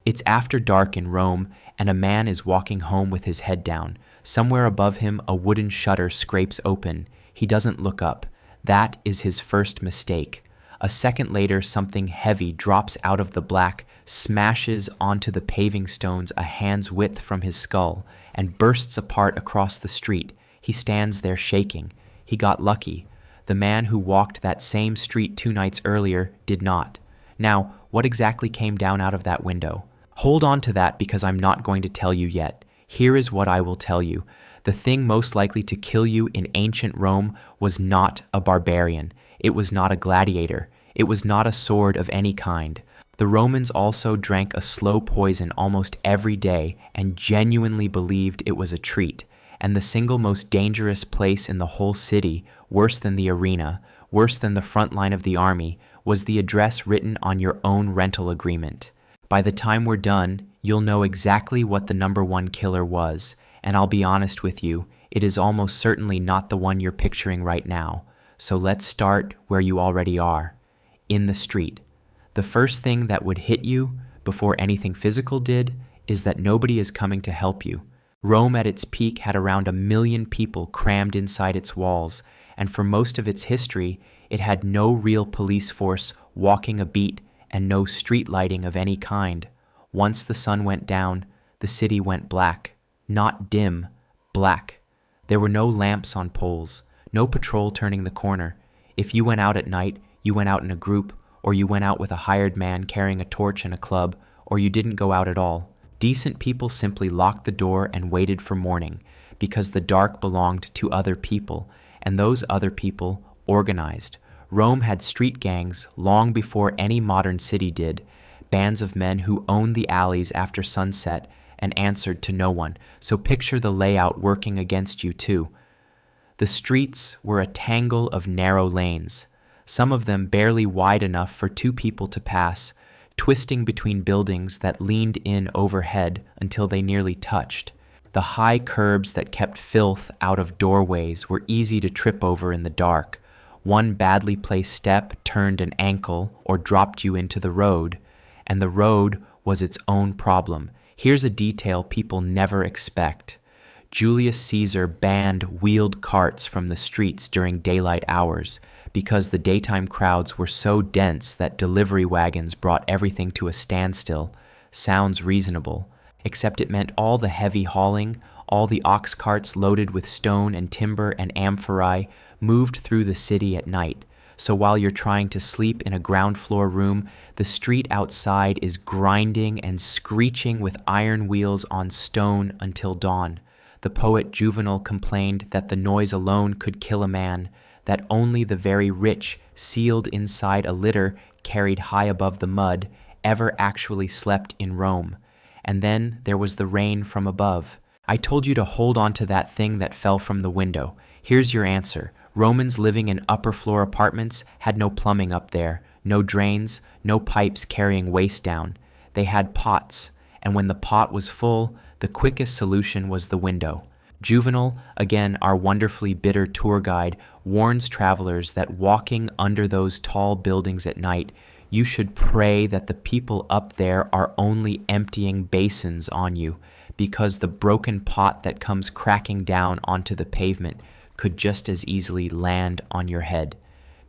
It's after dark in Rome, and a man is walking home with his head down. Somewhere above him, a wooden shutter scrapes open. He doesn't look up. That is his first mistake. A second later, something heavy drops out of the black, smashes onto the paving stones a hand's width from his skull, and bursts apart across the street. He stands there shaking. He got lucky. The man who walked that same street 2 nights earlier did not. Now, what exactly came down out of that window? Hold on to that because I'm not going to tell you yet. Here is what I will tell you. The thing most likely to kill you in ancient Rome was not a barbarian. It was not a gladiator. It was not a sword of any kind. The Romans also drank a slow poison almost every day and genuinely believed it was a treat. And the single most dangerous place in the whole city, worse than the arena, worse than the front line of the army, was the address written on your own rental agreement. By the time we're done, you'll know exactly what the number one killer was, and I'll be honest with you, it is almost certainly not the one you're picturing right now. So let's start where you already are, in the street. The first thing that would hit you, before anything physical did, is that nobody is coming to help you. Rome at its peak had around 1 million people crammed inside its walls, and for most of its history, it had no real police force walking a beat and no street lighting of any kind. Once the sun went down, the city went black. Not dim, black. There were no lamps on poles, no patrol turning the corner. If you went out at night, you went out in a group, or you went out with a hired man carrying a torch and a club, or you didn't go out at all. Decent people simply locked the door and waited for morning, because the dark belonged to other people, and those other people organized. Rome had street gangs long before any modern city did, bands of men who owned the alleys after sunset and answered to no one. So picture the layout working against you too. The streets were a tangle of narrow lanes, some of them barely wide enough for 2 people to pass, twisting between buildings that leaned in overhead until they nearly touched. The high curbs that kept filth out of doorways were easy to trip over in the dark. One badly placed step turned an ankle or dropped you into the road, and the road was its own problem. Here's a detail people never expect. Julius Caesar banned wheeled carts from the streets during daylight hours because the daytime crowds were so dense that delivery wagons brought everything to a standstill. Sounds reasonable, except it meant all the heavy hauling, all the ox carts loaded with stone and timber and amphorae moved through the city at night. So while you're trying to sleep in a ground floor room, the street outside is grinding and screeching with iron wheels on stone until dawn. The poet Juvenal complained that the noise alone could kill a man, that only the very rich, sealed inside a litter carried high above the mud, ever actually slept in Rome. And then there was the rain from above. I told you to hold on to that thing that fell from the window. Here's your answer. Romans living in upper floor apartments had no plumbing up there, no drains, no pipes carrying waste down. They had pots, and when the pot was full, the quickest solution was the window. Juvenal, again our wonderfully bitter tour guide, warns travelers that walking under those tall buildings at night, you should pray that the people up there are only emptying basins on you, because the broken pot that comes cracking down onto the pavement could just as easily land on your head.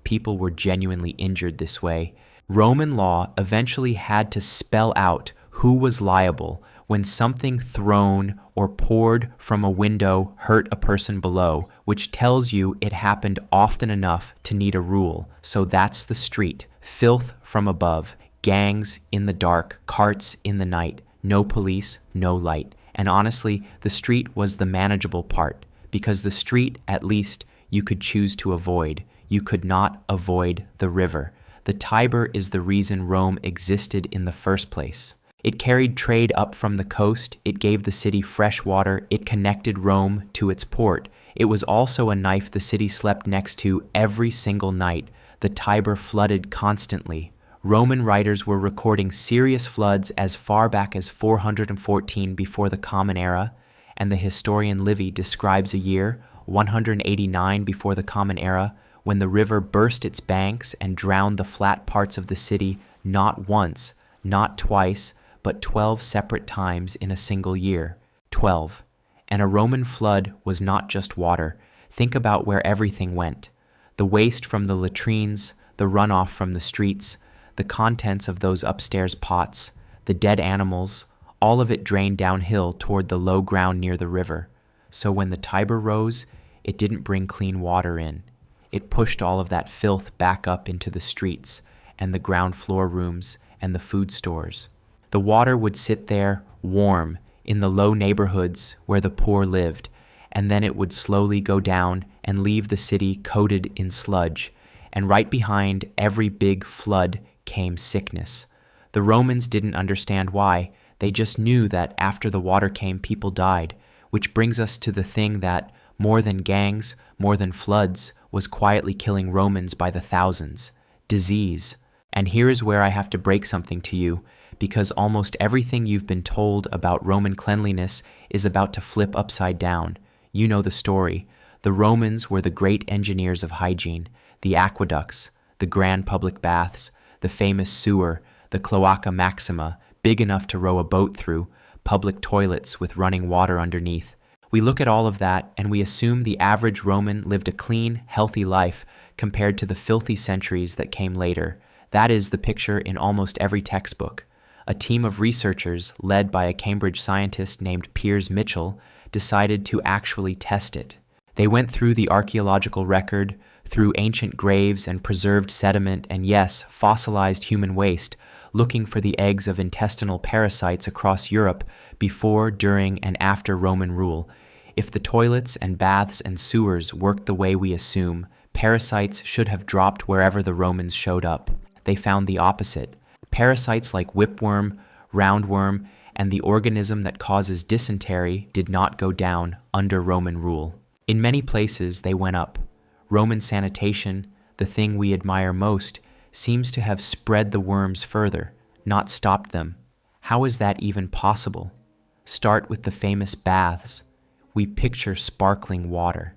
People were genuinely injured this way. Roman law eventually had to spell out who was liable when something thrown or poured from a window hurt a person below, which tells you it happened often enough to need a rule. So that's the street. Filth from above, gangs in the dark, carts in the night, no police, no light. And honestly, the street was the manageable part, because the street, at least, you could choose to avoid. You could not avoid the river. The Tiber is the reason Rome existed in the first place. It carried trade up from the coast, it gave the city fresh water, it connected Rome to its port. It was also a knife the city slept next to every single night. The Tiber flooded constantly. Roman writers were recording serious floods as far back as 414 before the Common Era, and the historian Livy describes a year, 189 before the Common Era, when the river burst its banks and drowned the flat parts of the city not once, not twice, but 12 separate times in a single year. 12. And a Roman flood was not just water. Think about where everything went. The waste from the latrines, the runoff from the streets, the contents of those upstairs pots, the dead animals, all of it drained downhill toward the low ground near the river. So when the Tiber rose, it didn't bring clean water in. It pushed all of that filth back up into the streets and the ground floor rooms and the food stores. The water would sit there warm in the low neighborhoods where the poor lived, and then it would slowly go down and leave the city coated in sludge. And right behind every big flood came sickness. The Romans didn't understand why. They just knew that after the water came, people died, which brings us to the thing that, more than gangs, more than floods, was quietly killing Romans by the thousands: disease. And here is where I have to break something to you, because almost everything you've been told about Roman cleanliness is about to flip upside down. You know the story. The Romans were the great engineers of hygiene: the aqueducts, the grand public baths, the famous sewer, the Cloaca Maxima, big enough to row a boat through, public toilets with running water underneath. We look at all of that and we assume the average Roman lived a clean, healthy life compared to the filthy centuries that came later. That is the picture in almost every textbook. A team of researchers, led by a Cambridge scientist named Piers Mitchell, decided to actually test it. They went through the archaeological record, through ancient graves and preserved sediment and, yes, fossilized human waste, looking for the eggs of intestinal parasites across Europe before, during, and after Roman rule. If the toilets and baths and sewers worked the way we assume, parasites should have dropped wherever the Romans showed up. They found the opposite. Parasites like whipworm, roundworm, and the organism that causes dysentery did not go down under Roman rule. In many places, they went up. Roman sanitation, the thing we admire most, seems to have spread the worms further, not stopped them. How is that even possible? Start with the famous baths. We picture sparkling water.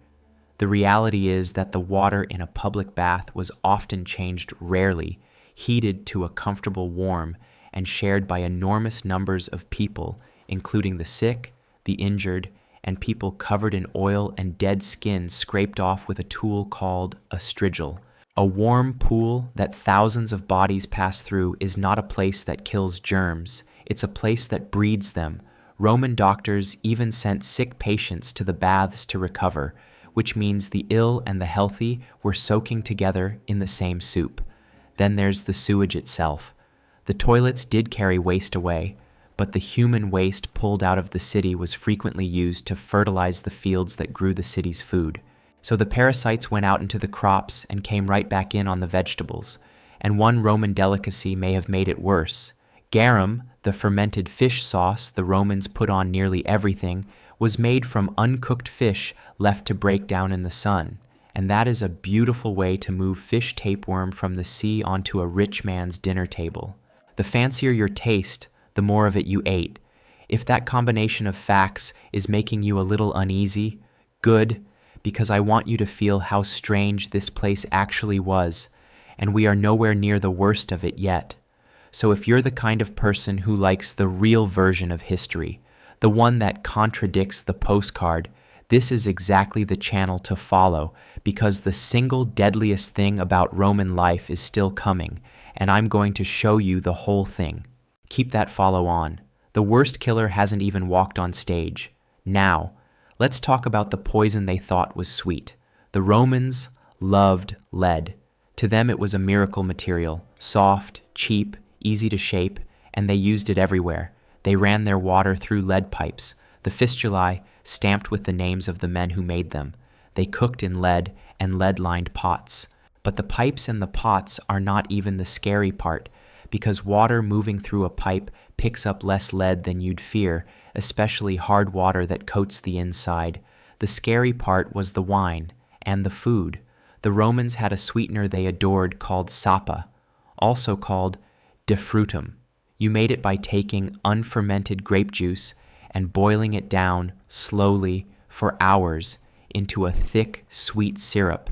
The reality is that the water in a public bath was often changed rarely, heated to a comfortable warm, and shared by enormous numbers of people, including the sick, the injured, and people covered in oil and dead skin scraped off with a tool called a strigil. A warm pool that thousands of bodies pass through is not a place that kills germs. It's a place that breeds them. Roman doctors even sent sick patients to the baths to recover, which means the ill and the healthy were soaking together in the same soup. Then there's the sewage itself. The toilets did carry waste away, but the human waste pulled out of the city was frequently used to fertilize the fields that grew the city's food. So the parasites went out into the crops and came right back in on the vegetables. And one Roman delicacy may have made it worse. Garum, the fermented fish sauce the Romans put on nearly everything, was made from uncooked fish left to break down in the sun. And that is a beautiful way to move fish tapeworm from the sea onto a rich man's dinner table. The fancier your taste, the more of it you ate. If that combination of facts is making you a little uneasy, good, because I want you to feel how strange this place actually was, and we are nowhere near the worst of it yet. So if you're the kind of person who likes the real version of history, the one that contradicts the postcard, this is exactly the channel to follow, because the single deadliest thing about Roman life is still coming, and I'm going to show you the whole thing. Keep that follow on. The worst killer hasn't even walked on stage. Now, let's talk about the poison they thought was sweet. The Romans loved lead. To them it was a miracle material, soft, cheap, easy to shape, and they used it everywhere. They ran their water through lead pipes, the fistulae stamped with the names of the men who made them. They cooked in lead and lead-lined pots. But the pipes and the pots are not even the scary part, because water moving through a pipe picks up less lead than you'd fear, especially hard water that coats the inside. The scary part was the wine and the food. The Romans had a sweetener they adored called sapa, also called defrutum. You made it by taking unfermented grape juice and boiling it down slowly for hours into a thick, sweet syrup.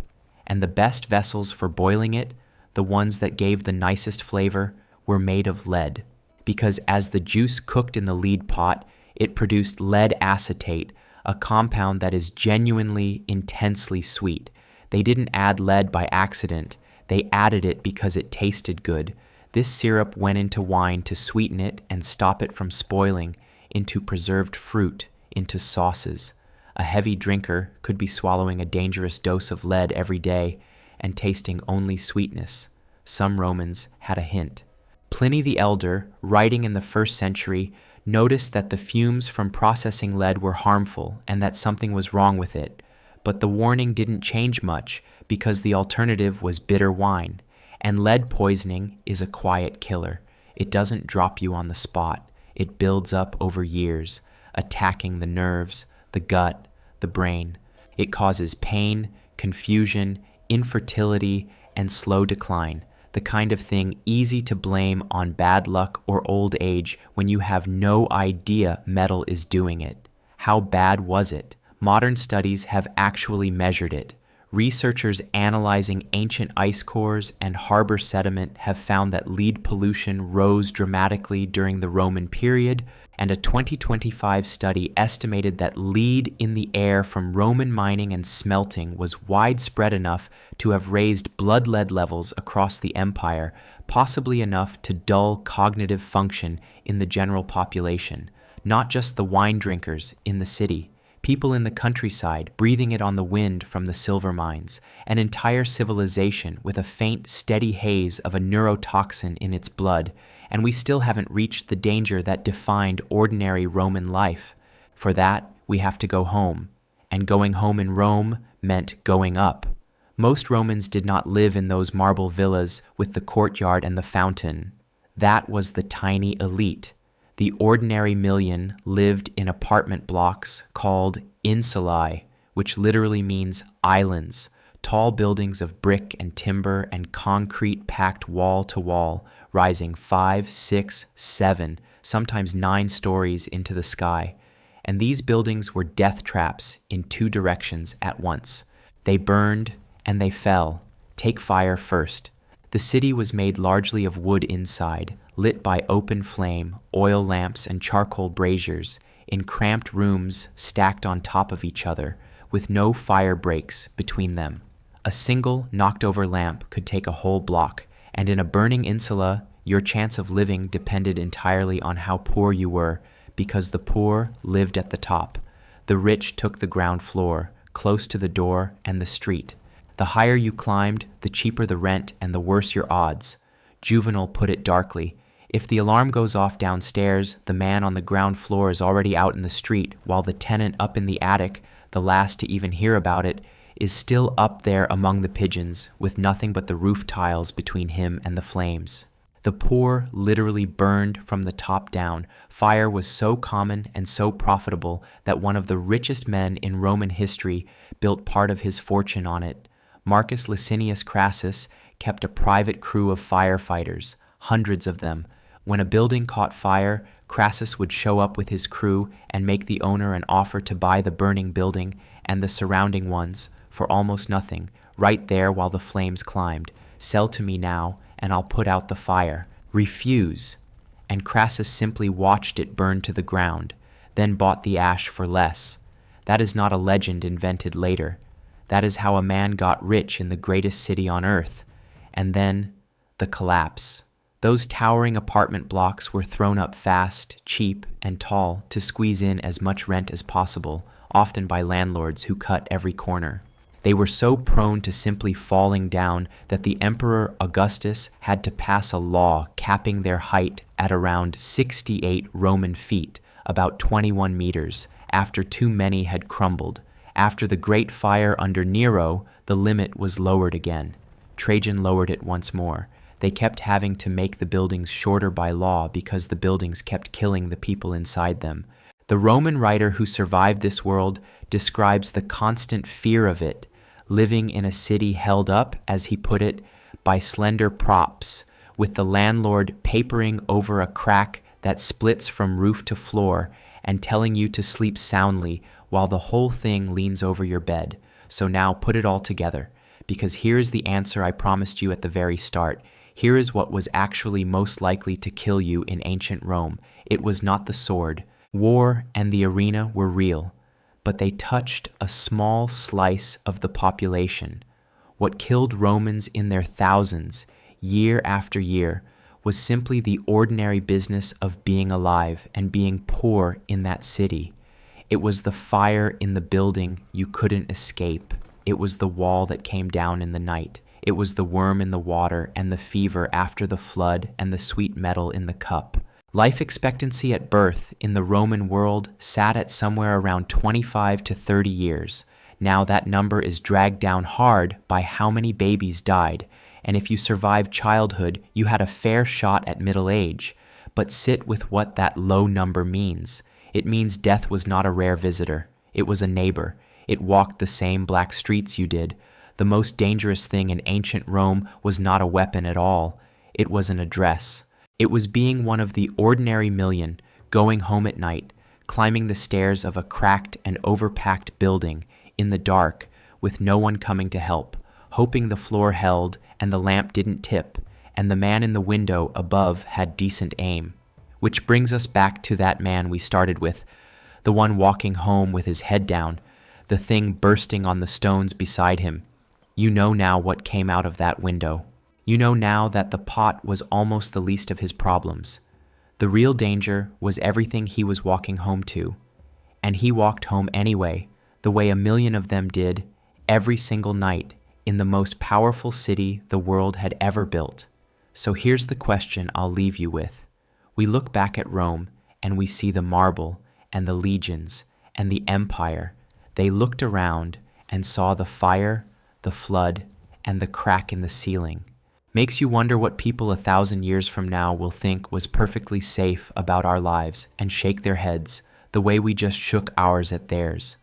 And the best vessels for boiling it, the ones that gave the nicest flavor, were made of lead. because as the juice cooked in the lead pot, it produced lead acetate, a compound that is genuinely intensely sweet. They didn't add lead by accident. They added it because it tasted good. This syrup went into wine to sweeten it and stop it from spoiling, into preserved fruit, into sauces. A heavy drinker could be swallowing a dangerous dose of lead every day and tasting only sweetness. Some Romans had a hint. Pliny the Elder, writing in the 1st century, noticed that the fumes from processing lead were harmful and that something was wrong with it. But the warning didn't change much because the alternative was bitter wine. And lead poisoning is a quiet killer. It doesn't drop you on the spot. It builds up over years, attacking the nerves, the gut, the brain. It causes pain, confusion, infertility, and slow decline, the kind of thing easy to blame on bad luck or old age when you have no idea metal is doing it. How bad was it? Modern studies have actually measured it. Researchers analyzing ancient ice cores and harbor sediment have found that lead pollution rose dramatically during the Roman period, and a 2025 study estimated that lead in the air from Roman mining and smelting was widespread enough to have raised blood lead levels across the empire, possibly enough to dull cognitive function in the general population, not just the wine drinkers in the city. People in the countryside breathing it on the wind from the silver mines, an entire civilization with a faint, steady haze of a neurotoxin in its blood, and we still haven't reached the danger that defined ordinary Roman life. For that, we have to go home, and going home in Rome meant going up. Most Romans did not live in those marble villas with the courtyard and the fountain. That was the tiny elite. The ordinary million lived in apartment blocks called insulae, which literally means islands, tall buildings of brick and timber and concrete packed wall to wall, rising 5, 6, 7, sometimes 9 stories into the sky. And these buildings were death traps in 2 directions at once. They burned and they fell. Take fire first. The city was made largely of wood inside, lit by open flame, oil lamps, and charcoal braziers, in cramped rooms stacked on top of each other, with no fire breaks between them. A single knocked-over lamp could take a whole block, and in a burning insula, your chance of living depended entirely on how poor you were, because the poor lived at the top. The rich took the ground floor, close to the door and the street. The higher you climbed, the cheaper the rent and the worse your odds. Juvenal put it darkly. If the alarm goes off downstairs, the man on the ground floor is already out in the street, while the tenant up in the attic, the last to even hear about it, is still up there among the pigeons, with nothing but the roof tiles between him and the flames. The poor literally burned from the top down. Fire was so common and so profitable that one of the richest men in Roman history built part of his fortune on it. Marcus Licinius Crassus kept a private crew of firefighters, hundreds of them. When a building caught fire, Crassus would show up with his crew and make the owner an offer to buy the burning building and the surrounding ones for almost nothing, right there while the flames climbed. Sell to me now, and I'll put out the fire. Refuse. And Crassus simply watched it burn to the ground, then bought the ash for less. That is not a legend invented later. That is how a man got rich in the greatest city on earth. And then, the collapse. Those towering apartment blocks were thrown up fast, cheap, and tall to squeeze in as much rent as possible, often by landlords who cut every corner. They were so prone to simply falling down that the Emperor Augustus had to pass a law capping their height at around 68 Roman feet, about 21 meters, after too many had crumbled. After the Great Fire under Nero, the limit was lowered again. Trajan lowered it once more. They kept having to make the buildings shorter by law because the buildings kept killing the people inside them. The Roman writer who survived this world describes the constant fear of it, living in a city held up, as he put it, by slender props, with the landlord papering over a crack that splits from roof to floor and telling you to sleep soundly while the whole thing leans over your bed. So now put it all together, because here's the answer I promised you at the very start. Here is what was actually most likely to kill you in ancient Rome. It was not the sword. War and the arena were real, but they touched a small slice of the population. What killed Romans in their thousands, year after year, was simply the ordinary business of being alive and being poor in that city. It was the fire in the building you couldn't escape. It was the wall that came down in the night. It was the worm in the water and the fever after the flood and the sweet metal in the cup. Life expectancy at birth in the Roman world sat at somewhere around 25 to 30 years. Now that number is dragged down hard by how many babies died, and if you survived childhood, you had a fair shot at middle age. But sit with what that low number means. It means death was not a rare visitor. It was a neighbor. It walked the same black streets you did. The most dangerous thing in ancient Rome was not a weapon at all. It was an address. It was being one of the ordinary million, going home at night, climbing the stairs of a cracked and overpacked building, in the dark, with no one coming to help, hoping the floor held and the lamp didn't tip, and the man in the window above had decent aim. Which brings us back to that man we started with, the one walking home with his head down, the thing bursting on the stones beside him. You know now what came out of that window. You know now that the pot was almost the least of his problems. The real danger was everything he was walking home to. And he walked home anyway, the way a million of them did, every single night, in the most powerful city the world had ever built. So here's the question I'll leave you with. We look back at Rome, and we see the marble, and the legions, and the empire. They looked around and saw the fire, the flood, and the crack in the ceiling. Makes you wonder what people 1,000 years from now will think was perfectly safe about our lives and shake their heads the way we just shook ours at theirs.